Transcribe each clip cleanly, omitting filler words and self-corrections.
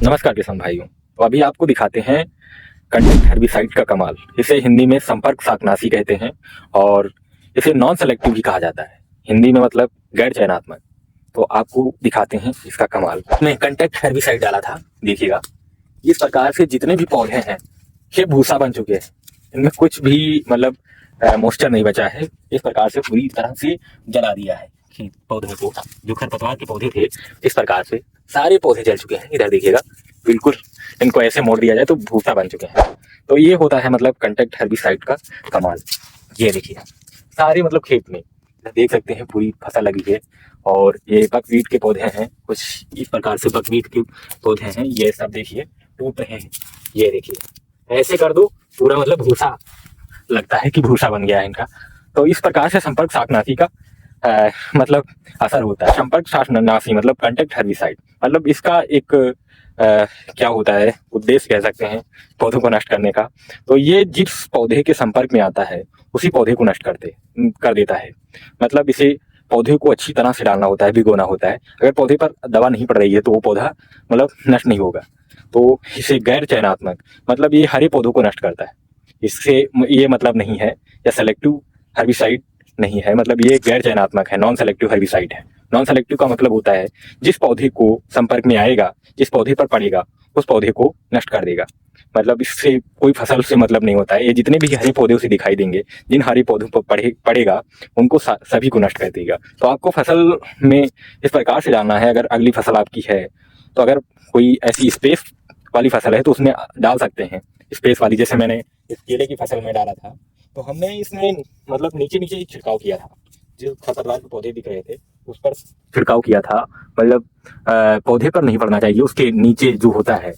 नमस्कार किसान भाइयों। तो अभी आपको दिखाते हैं कंटेक्ट हेर्बिसाइड का कमाल। इसे हिंदी में संपर्क शाकनाशी कहते हैं और इसे नॉन सेलेक्टिव भी कहा जाता है। हिंदी में मतलब गैर चयनात्मक। तो आपको दिखाते हैं इसका कमाल। मैं कंटेक्ट हेर्बिसाइड डाला था, देखिएगा इस प्रकार से जितने भी पौधे हैं ये भूसा बन चुके हैं। इनमें कुछ भी मतलब मॉइस्चर नहीं बचा है। इस प्रकार से पूरी तरह से जला दिया है पौधे को। जो खरपतवार के पौधे थे इस प्रकार से सारे पौधे जल चुके हैं। इधर देखिएगा, बिल्कुल इनको ऐसे मोड़ दिया जाए तो भूसा बन चुके हैं। तो ये होता है मतलब कंटेक्ट हेर्बिसाइड का कमाल। ये देखिए सारे मतलब खेत में देख सकते हैं पूरी फसल लगी है। और ये बकवीट के पौधे हैं, कुछ इस प्रकार से बकवीट के पौधे हैं। ये सब देखिए टूट रहे हैं। ये देखिए ऐसे कर दो पूरा मतलब भूसा लगता है कि भूसा बन गया है इनका। तो इस प्रकार से संपर्क शाकनाशी का मतलब असर होता है। संपर्क शाकनाशी मतलब कंटेक्ट हेर्बिसाइड मतलब इसका एक क्या होता है, उद्देश्य कह सकते हैं पौधों को नष्ट करने का। तो ये जिस पौधे के संपर्क में आता है उसी पौधे को नष्ट कर देता है। मतलब इसे पौधे को अच्छी तरह से डालना होता है, भिगोना होता है। अगर पौधे पर दवा नहीं पड़ रही है तो वो पौधा मतलब नष्ट नहीं होगा। तो इसे गैर चयनात्मक मतलब ये हरे पौधों को नष्ट करता है। इससे ये मतलब नहीं है या सेलेक्टिव हेर्बिसाइड नहीं है, मतलब ये गैर चयनात्मक है, नॉन सेलेक्टिव हेर्बिसाइड है। नॉन सेलेक्टिव का मतलब होता है जिस पौधे को संपर्क में आएगा, जिस पौधे पर पड़ेगा उस पौधे को नष्ट कर देगा। मतलब इससे कोई फसल से मतलब नहीं होता है। ये जितने भी हरे पौधे उसे दिखाई देंगे, जिन हरे पौधों पर पड़ेगा उनको सभी को नष्ट कर देगा। तो आपको फसल में इस प्रकार से डालना है। अगर अगली फसल आपकी है तो अगर कोई ऐसी स्पेस वाली फसल है तो उसमें डाल सकते हैं। स्पेस वाली जैसे मैंने इस केले की फसल में डाला था, तो हमने इसमें मतलब नीचे नीचे ही छिड़काव किया था। जो खरपतवार के पौधे दिख रहे थे उस पर छिड़काव किया था। मतलब पौधे पर नहीं पड़ना चाहिए, उसके नीचे जो होता है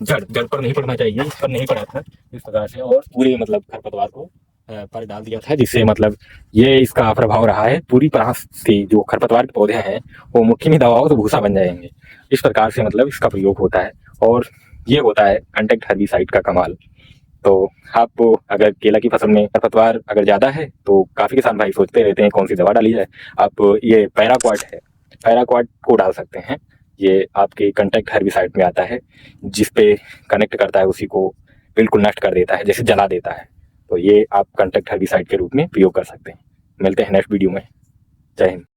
जड़ जड़ पर नहीं पड़ना चाहिए। इस पर नहीं पड़ा था इस प्रकार से, और पूरे मतलब खरपतवार को पर डाल दिया था, जिससे मतलब ये इसका प्रभाव रहा है। पूरी तरह से जो खरपतवार के पौधे हैं वो मुट्ठी में दबाओ तो भूसा बन जाएंगे। इस प्रकार से मतलब इसका प्रयोग होता है और ये होता है कंटेक्ट हेर्बिसाइड का कमाल। तो आप अगर केला की फसल में खरपतवार अगर ज़्यादा है तो काफ़ी किसान भाई सोचते रहते हैं कौन सी दवा डाली जाए। आप ये पैराक्वाट है, पैराक्वाट को डाल सकते हैं। ये आपके कंटेक्ट हेर्बिसाइड में आता है, जिस पे कनेक्ट करता है उसी को बिल्कुल नष्ट कर देता है, जैसे जला देता है। तो ये आप कंटेक्ट हेर्बिसाइड के रूप में प्रयोग कर सकते हैं। मिलते हैं नेक्स्ट वीडियो में। जय हिंद।